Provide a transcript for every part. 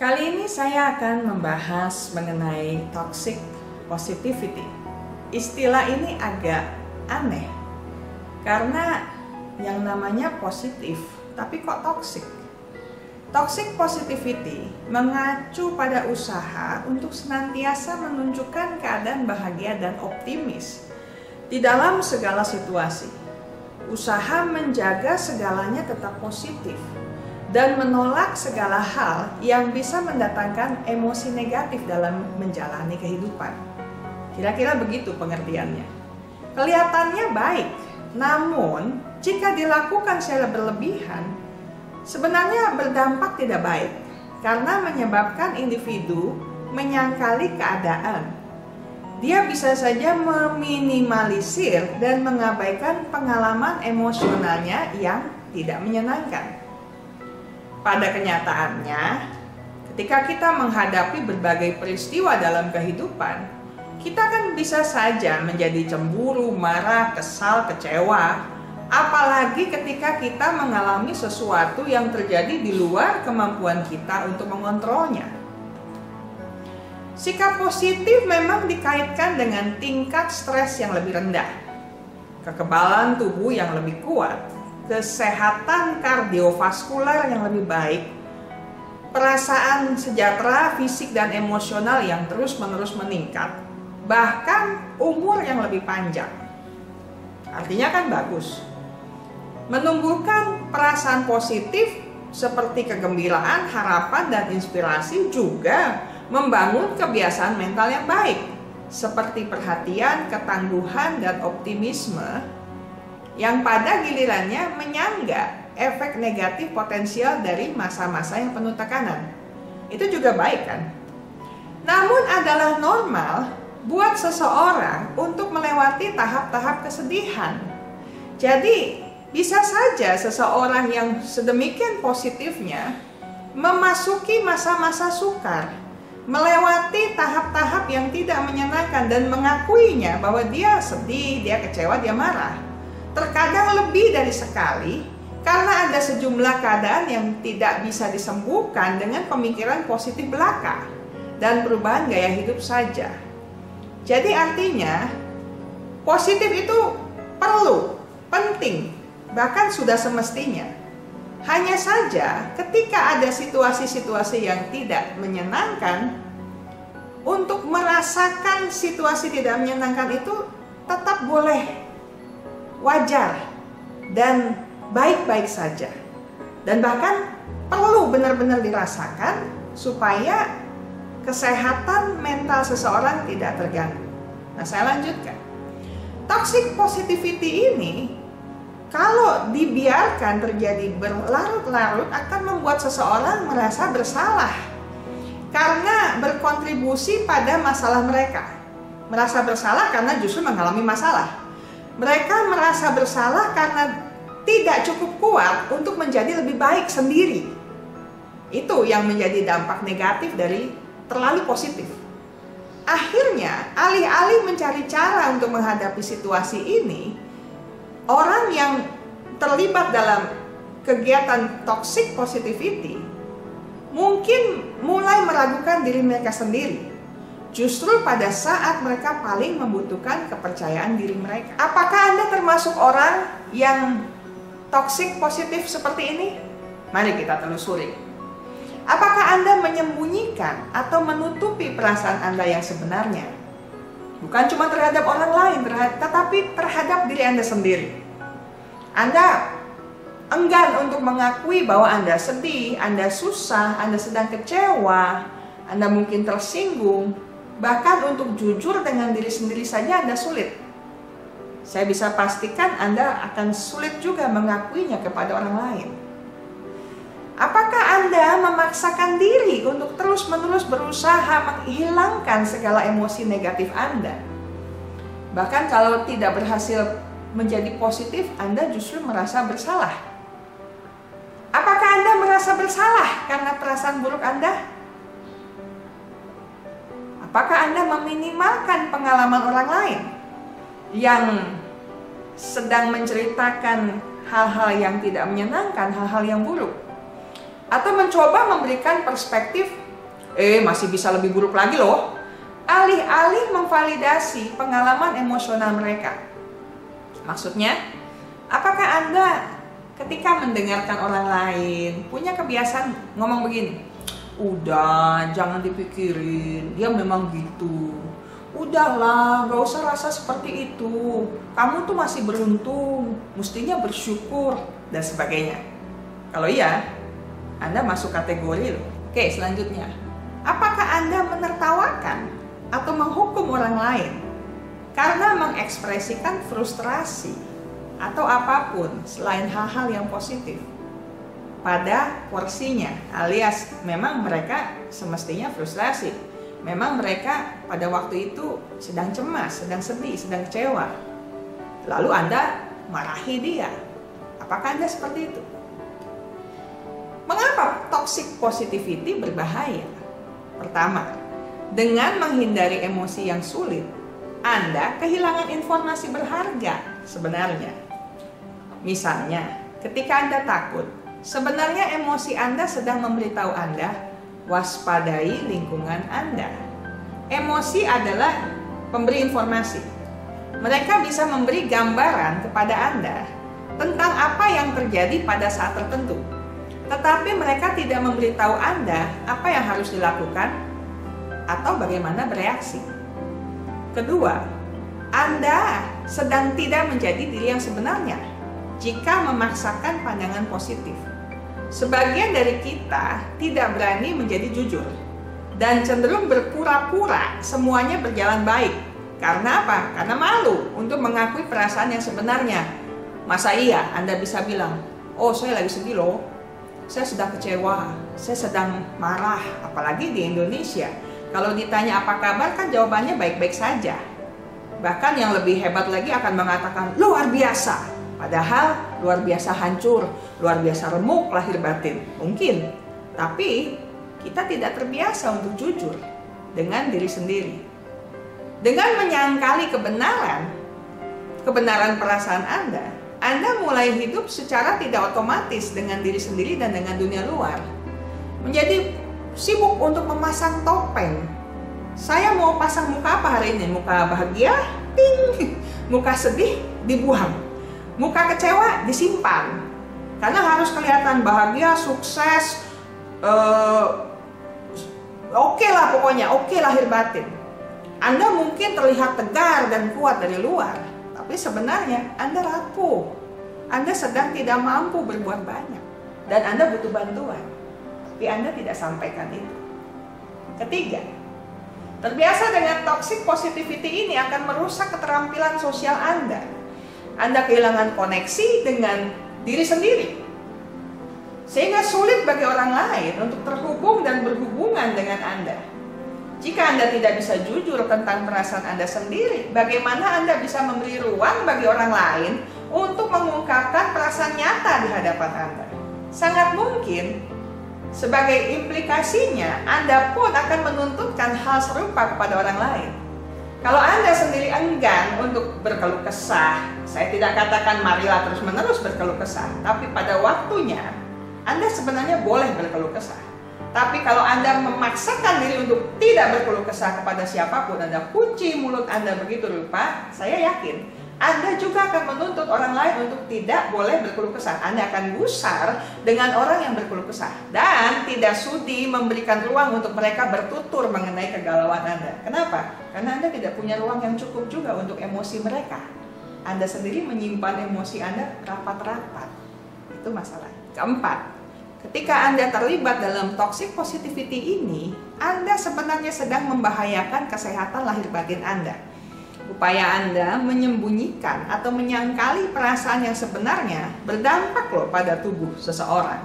Kali ini saya akan membahas mengenai toxic positivity. Istilah ini agak aneh karena yang namanya positif, tapi kok toxic? Toxic positivity mengacu pada usaha untuk senantiasa menunjukkan keadaan bahagia dan optimis di dalam segala situasi. Usaha menjaga segalanya tetap positif dan menolak segala hal yang bisa mendatangkan emosi negatif dalam menjalani kehidupan. Kira-kira begitu pengertiannya. Kelihatannya baik, namun jika dilakukan secara berlebihan, sebenarnya berdampak tidak baik karena menyebabkan individu menyangkali keadaan. Dia bisa saja meminimalisir dan mengabaikan pengalaman emosionalnya yang tidak menyenangkan. Pada kenyataannya, ketika kita menghadapi berbagai peristiwa dalam kehidupan, kita kan bisa saja menjadi cemburu, marah, kesal, kecewa. Apalagi ketika kita mengalami sesuatu yang terjadi di luar kemampuan kita untuk mengontrolnya. Sikap positif memang dikaitkan dengan tingkat stres yang lebih rendah, kekebalan tubuh yang lebih kuat, kesehatan kardiovaskular yang lebih baik, perasaan sejahtera fisik dan emosional yang terus-menerus meningkat, bahkan umur yang lebih panjang. Artinya kan bagus. Menumbuhkan perasaan positif seperti kegembiraan, harapan, dan inspirasi juga membangun kebiasaan mental yang baik, seperti perhatian, ketangguhan, dan optimisme, yang pada gilirannya menyangga efek negatif potensial dari masa-masa yang penuh tekanan. Itu juga baik kan? Namun adalah normal buat seseorang untuk melewati tahap-tahap kesedihan. Jadi bisa saja seseorang yang sedemikian positifnya memasuki masa-masa sukar, melewati tahap-tahap yang tidak menyenangkan dan mengakuinya bahwa dia sedih, dia kecewa, dia marah. Terkadang lebih dari sekali karena ada sejumlah keadaan yang tidak bisa disembuhkan dengan pemikiran positif belaka dan perubahan gaya hidup saja. Jadi artinya positif itu perlu, penting, bahkan sudah semestinya. Hanya saja ketika ada situasi-situasi yang tidak menyenangkan, untuk merasakan situasi tidak menyenangkan itu tetap boleh, wajar, dan baik-baik saja. Dan bahkan perlu benar-benar dirasakan supaya kesehatan mental seseorang tidak terganggu. Nah, saya lanjutkan. Toxic positivity ini kalau dibiarkan terjadi berlarut-larut akan membuat seseorang merasa bersalah karena berkontribusi pada masalah mereka. Merasa bersalah karena justru mengalami masalah. Mereka merasa bersalah karena tidak cukup kuat untuk menjadi lebih baik sendiri. Itu yang menjadi dampak negatif dari terlalu positif. Akhirnya, alih-alih mencari cara untuk menghadapi situasi ini, orang yang terlibat dalam kegiatan toxic positivity mungkin mulai meragukan diri mereka sendiri. Justru pada saat mereka paling membutuhkan kepercayaan diri mereka. Apakah Anda termasuk orang yang toxic positif seperti ini? Mari kita telusuri. Apakah Anda menyembunyikan atau menutupi perasaan Anda yang sebenarnya? Bukan cuma terhadap orang lain, tetapi terhadap diri Anda sendiri. Anda enggan untuk mengakui bahwa Anda sedih, Anda susah, Anda sedang kecewa, Anda mungkin tersinggung. Bahkan untuk jujur dengan diri sendiri saja Anda sulit. Saya bisa pastikan Anda akan sulit juga mengakuinya kepada orang lain. Apakah Anda memaksakan diri untuk terus-menerus berusaha menghilangkan segala emosi negatif Anda? Bahkan kalau tidak berhasil menjadi positif, Anda justru merasa bersalah. Apakah Anda merasa bersalah karena perasaan buruk Anda? Apakah Anda meminimalkan pengalaman orang lain yang sedang menceritakan hal-hal yang tidak menyenangkan, hal-hal yang buruk? Atau mencoba memberikan perspektif Masih bisa lebih buruk lagi loh. Alih-alih memvalidasi pengalaman emosional mereka. Maksudnya, apakah Anda ketika mendengarkan orang lain punya kebiasaan ngomong begini? Udah, jangan dipikirin, dia memang gitu. Udahlah, gak usah rasa seperti itu. Kamu tuh masih beruntung, mestinya bersyukur, dan sebagainya. Kalau iya, Anda masuk kategori loh. Oke, selanjutnya. Apakah Anda menertawakan atau menghukum orang lain karena mengekspresikan frustrasi atau apapun selain hal-hal yang positif pada porsinya, alias memang mereka semestinya frustrasi, memang mereka pada waktu itu sedang cemas, sedang sedih, sedang kecewa, lalu Anda marahi dia. Apakah Anda seperti itu? Mengapa toxic positivity berbahaya? Pertama, dengan menghindari emosi yang sulit, Anda kehilangan informasi berharga sebenarnya. Misalnya, ketika Anda takut, sebenarnya emosi Anda sedang memberitahu Anda, waspadai lingkungan Anda. Emosi adalah pemberi informasi. Mereka bisa memberi gambaran kepada Anda tentang apa yang terjadi pada saat tertentu. Tetapi mereka tidak memberitahu Anda apa yang harus dilakukan atau bagaimana bereaksi. Kedua, Anda sedang tidak menjadi diri yang sebenarnya jika memaksakan pandangan positif. Sebagian dari kita tidak berani menjadi jujur dan cenderung berpura-pura semuanya berjalan baik. Karena apa? Karena malu untuk mengakui perasaan yang sebenarnya. Masa iya Anda bisa bilang, oh saya lagi sedih loh, saya sedang kecewa, saya sedang marah, apalagi di Indonesia. Kalau ditanya apa kabar kan jawabannya baik-baik saja. Bahkan yang lebih hebat lagi akan mengatakan luar biasa. Padahal luar biasa hancur, luar biasa remuk lahir batin. Mungkin, tapi kita tidak terbiasa untuk jujur dengan diri sendiri. Dengan menyangkali kebenaran perasaan Anda mulai hidup secara tidak otomatis dengan diri sendiri dan dengan dunia luar. Menjadi sibuk untuk memasang topeng. Saya mau pasang muka apa hari ini? Muka bahagia? Ting. Muka sedih? Dibuang. Muka kecewa? Disimpan. Karena harus kelihatan bahagia, sukses, oke lah pokoknya, oke lahir batin. Anda mungkin terlihat tegar dan kuat dari luar, tapi sebenarnya Anda rapuh. Anda sedang tidak mampu berbuat banyak dan Anda butuh bantuan. Tapi Anda tidak sampaikan itu. Ketiga, terbiasa dengan toxic positivity ini akan merusak keterampilan sosial Anda. Anda kehilangan koneksi dengan diri sendiri. Sehingga sulit bagi orang lain untuk terhubung dan berhubungan dengan Anda. Jika Anda tidak bisa jujur tentang perasaan Anda sendiri, bagaimana Anda bisa memberi ruang bagi orang lain untuk mengungkapkan perasaan nyata di hadapan Anda? Sangat mungkin sebagai implikasinya, Anda pun akan menuntutkan hal serupa kepada orang lain. Kalau Anda sendiri enggan untuk berkeluh kesah, saya tidak katakan marilah terus-menerus berkeluh kesah, tapi pada waktunya, Anda sebenarnya boleh berkeluh kesah. Tapi kalau Anda memaksakan diri untuk tidak berkeluh kesah kepada siapapun, Anda kunci mulut Anda begitu rupa, saya yakin Anda juga akan menuntut orang lain untuk tidak boleh berkeluh kesah. Anda akan gusar dengan orang yang berkeluh kesah dan tidak sudi memberikan ruang untuk mereka bertutur mengenai kegalauan Anda. Kenapa? Karena Anda tidak punya ruang yang cukup juga untuk emosi mereka. Anda sendiri menyimpan emosi Anda rapat-rapat. Itu masalah. Keempat, ketika Anda terlibat dalam toxic positivity ini, Anda sebenarnya sedang membahayakan kesehatan lahir batin Anda. Upaya Anda menyembunyikan atau menyangkali perasaan yang sebenarnya berdampak loh pada tubuh seseorang.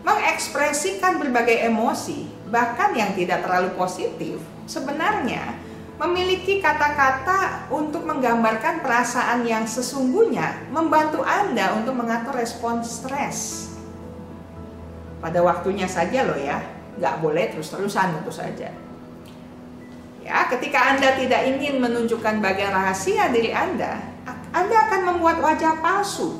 Mengekspresikan berbagai emosi, bahkan yang tidak terlalu positif, sebenarnya memiliki kata-kata untuk menggambarkan perasaan yang sesungguhnya membantu Anda untuk mengatur respon stres. Pada waktunya saja loh ya, nggak boleh terus-terusan tentu saja. Ya, ketika Anda tidak ingin menunjukkan bagian rahasia diri Anda akan membuat wajah palsu.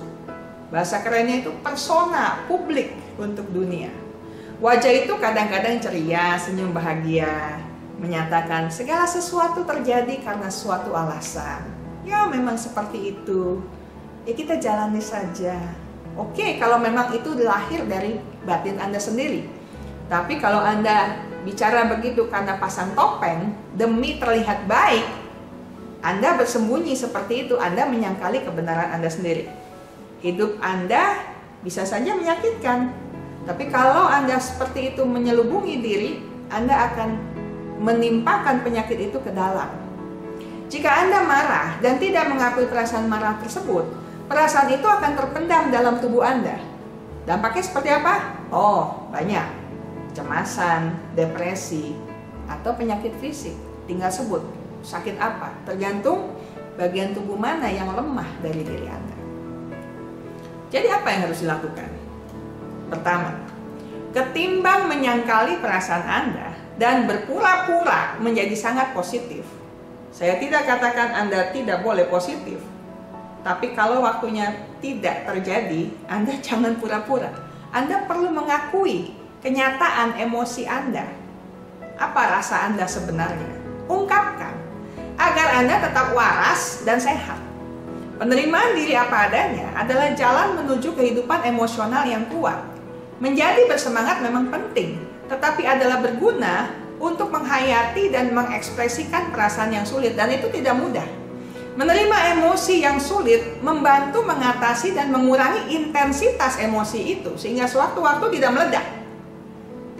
Bahasa kerennya itu persona publik untuk dunia. Wajah itu kadang-kadang ceria, senyum bahagia, menyatakan segala sesuatu terjadi karena suatu alasan. Ya memang seperti itu. Ya kita jalani saja. Oke, kalau memang itu lahir dari batin Anda sendiri. Tapi kalau Anda bicara begitu karena pasang topeng demi terlihat baik, Anda bersembunyi seperti itu, Anda menyangkali kebenaran Anda sendiri. Hidup Anda bisa saja menyakitkan. Tapi kalau Anda seperti itu menyelubungi diri, Anda akan menimpakan penyakit itu ke dalam. Jika Anda marah dan tidak mengakui perasaan marah tersebut, perasaan itu akan terpendam dalam tubuh Anda. Dampaknya seperti apa? Oh, banyak. Kecemasan, depresi, atau penyakit fisik. Tinggal sebut, sakit apa? Tergantung bagian tubuh mana yang lemah dari diri Anda. Jadi apa yang harus dilakukan? Pertama, ketimbang menyangkali perasaan Anda dan berpura-pura menjadi sangat positif. Saya tidak katakan Anda tidak boleh positif, tapi kalau waktunya tidak terjadi, Anda jangan pura-pura. Anda perlu mengakui kenyataan emosi Anda. Apa rasa Anda sebenarnya? Ungkapkan, agar Anda tetap waras dan sehat. Penerimaan diri apa adanya adalah jalan menuju kehidupan emosional yang kuat. Menjadi bersemangat memang penting, tetapi adalah berguna untuk menghayati dan mengekspresikan perasaan yang sulit, dan itu tidak mudah. Menerima emosi yang sulit membantu mengatasi dan mengurangi intensitas emosi itu, sehingga sewaktu-waktu tidak meledak.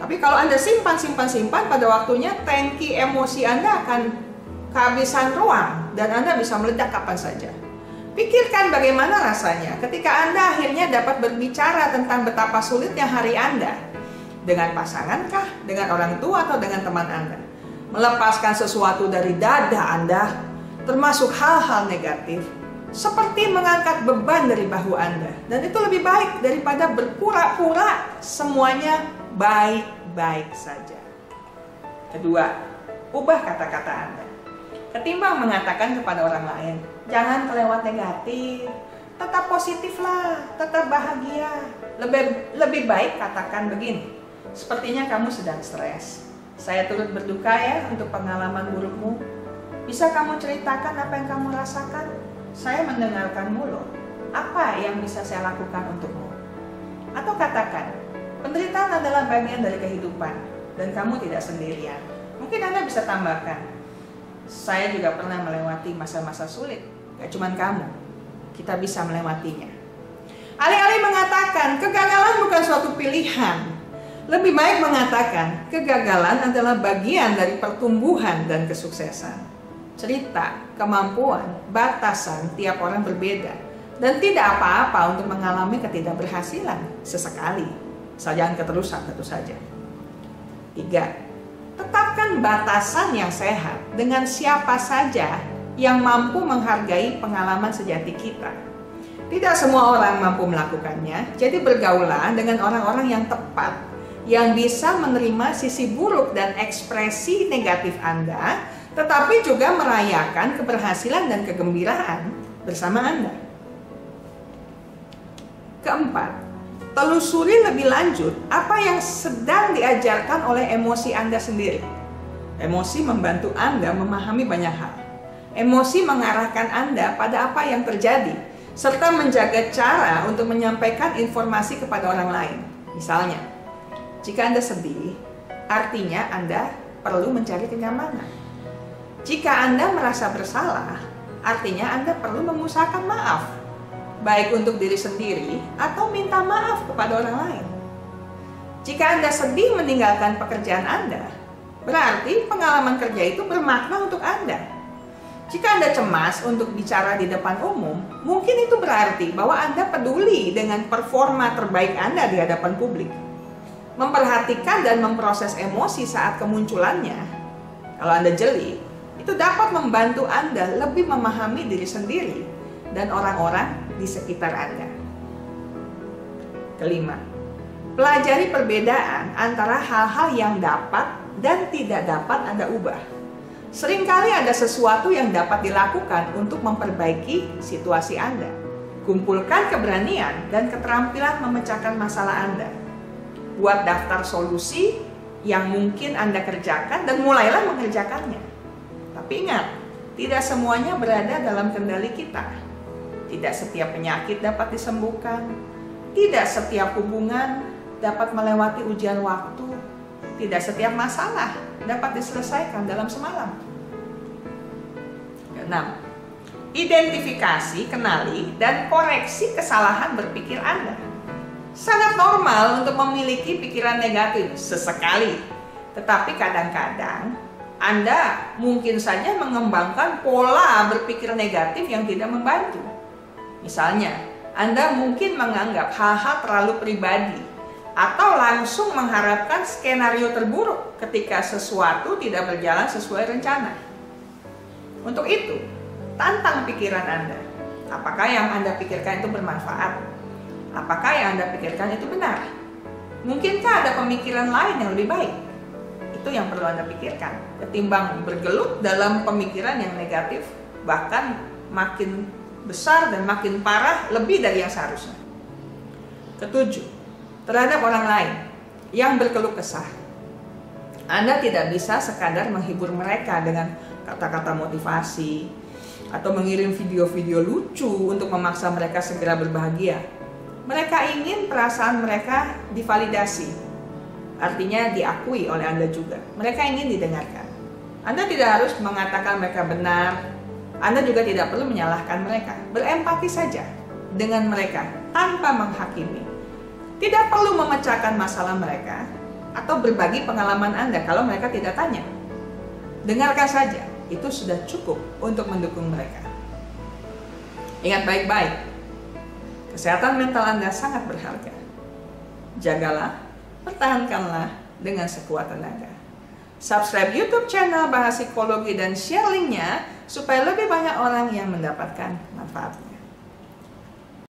Tapi kalau Anda simpan, pada waktunya tangki emosi Anda akan kehabisan ruang, dan Anda bisa meledak kapan saja. Pikirkan bagaimana rasanya ketika Anda akhirnya dapat berbicara tentang betapa sulitnya hari Anda. Dengan pasangan kah? Dengan orang tua atau dengan teman Anda? Melepaskan sesuatu dari dada Anda, termasuk hal-hal negatif, seperti mengangkat beban dari bahu Anda. Dan itu lebih baik daripada berpura-pura semuanya baik-baik saja. Kedua, ubah kata-kata Anda. Ketimbang mengatakan kepada orang lain, jangan kelewat negatif, tetap positiflah, tetap bahagia. Lebih baik katakan begini, sepertinya kamu sedang stres. Saya turut berduka ya untuk pengalaman burukmu. Bisa kamu ceritakan apa yang kamu rasakan? Saya mendengarkanmu loh. Apa yang bisa saya lakukan untukmu? Atau katakan, penderitaan adalah bagian dari kehidupan dan kamu tidak sendirian. Mungkin Anda bisa tambahkan, saya juga pernah melewati masa-masa sulit. Gak cuma kamu, kita bisa melewatinya. Alih-alih mengatakan kegagalan bukan suatu pilihan, lebih baik mengatakan kegagalan adalah bagian dari pertumbuhan dan kesuksesan. Cerita, kemampuan, batasan tiap orang berbeda, dan tidak apa-apa untuk mengalami ketidakberhasilan sesekali. Jangan keterusan tentu saja. 3. Tetapkan batasan yang sehat dengan siapa saja yang mampu menghargai pengalaman sejati kita. Tidak semua orang mampu melakukannya, jadi bergaulah dengan orang-orang yang tepat, yang bisa menerima sisi buruk dan ekspresi negatif Anda, tetapi juga merayakan keberhasilan dan kegembiraan bersama Anda. Keempat, telusuri lebih lanjut apa yang sedang diajarkan oleh emosi Anda sendiri. Emosi membantu Anda memahami banyak hal. Emosi mengarahkan Anda pada apa yang terjadi, serta menjaga cara untuk menyampaikan informasi kepada orang lain. Misalnya, jika Anda sedih, artinya Anda perlu mencari kenyamanan. Jika Anda merasa bersalah, artinya Anda perlu mengusahakan maaf, baik untuk diri sendiri atau minta maaf kepada orang lain. Jika Anda sedih meninggalkan pekerjaan Anda, berarti pengalaman kerja itu bermakna untuk Anda. Jika Anda cemas untuk bicara di depan umum, mungkin itu berarti bahwa Anda peduli dengan performa terbaik Anda di hadapan publik. Memperhatikan dan memproses emosi saat kemunculannya, kalau Anda jeli, itu dapat membantu Anda lebih memahami diri sendiri dan orang-orang di sekitar Anda. Kelima, pelajari perbedaan antara hal-hal yang dapat dan tidak dapat Anda ubah. Seringkali ada sesuatu yang dapat dilakukan untuk memperbaiki situasi Anda. Kumpulkan keberanian dan keterampilan memecahkan masalah Anda. buat daftar solusi yang mungkin Anda kerjakan dan mulailah mengerjakannya. Tapi ingat, tidak semuanya berada dalam kendali kita. Tidak setiap penyakit dapat disembuhkan. Tidak setiap hubungan dapat melewati ujian waktu. Tidak setiap masalah dapat diselesaikan dalam semalam. 6. Identifikasi, kenali, dan koreksi kesalahan berpikir Anda. Sangat normal untuk memiliki pikiran negatif sesekali. Tetapi kadang-kadang Anda mungkin saja mengembangkan pola berpikir negatif yang tidak membantu. Misalnya, Anda mungkin menganggap hal-hal terlalu pribadi atau langsung mengharapkan skenario terburuk ketika sesuatu tidak berjalan sesuai rencana. Untuk itu, tantang pikiran Anda. Apakah yang Anda pikirkan itu bermanfaat? Apakah yang Anda pikirkan itu benar? Mungkinkah ada pemikiran lain yang lebih baik? Itu yang perlu Anda pikirkan. Ketimbang bergelut dalam pemikiran yang negatif, bahkan makin besar dan makin parah lebih dari yang seharusnya. 7. Terhadap orang lain yang berkeluh kesah. Anda tidak bisa sekadar menghibur mereka dengan kata-kata motivasi atau mengirim video-video lucu untuk memaksa mereka segera berbahagia. Mereka ingin perasaan mereka divalidasi, artinya diakui oleh Anda juga. Mereka ingin didengarkan. Anda tidak harus mengatakan mereka benar. Anda juga tidak perlu menyalahkan mereka. Berempati saja dengan mereka tanpa menghakimi. Tidak perlu memecahkan masalah mereka atau berbagi pengalaman Anda kalau mereka tidak tanya. Dengarkan saja, itu sudah cukup untuk mendukung mereka. Ingat baik-baik, kesehatan mental Anda sangat berharga. Jagalah, pertahankanlah dengan sekuat tenaga. Subscribe YouTube channel Bahas Psikologi dan share linknya supaya lebih banyak orang yang mendapatkan manfaatnya.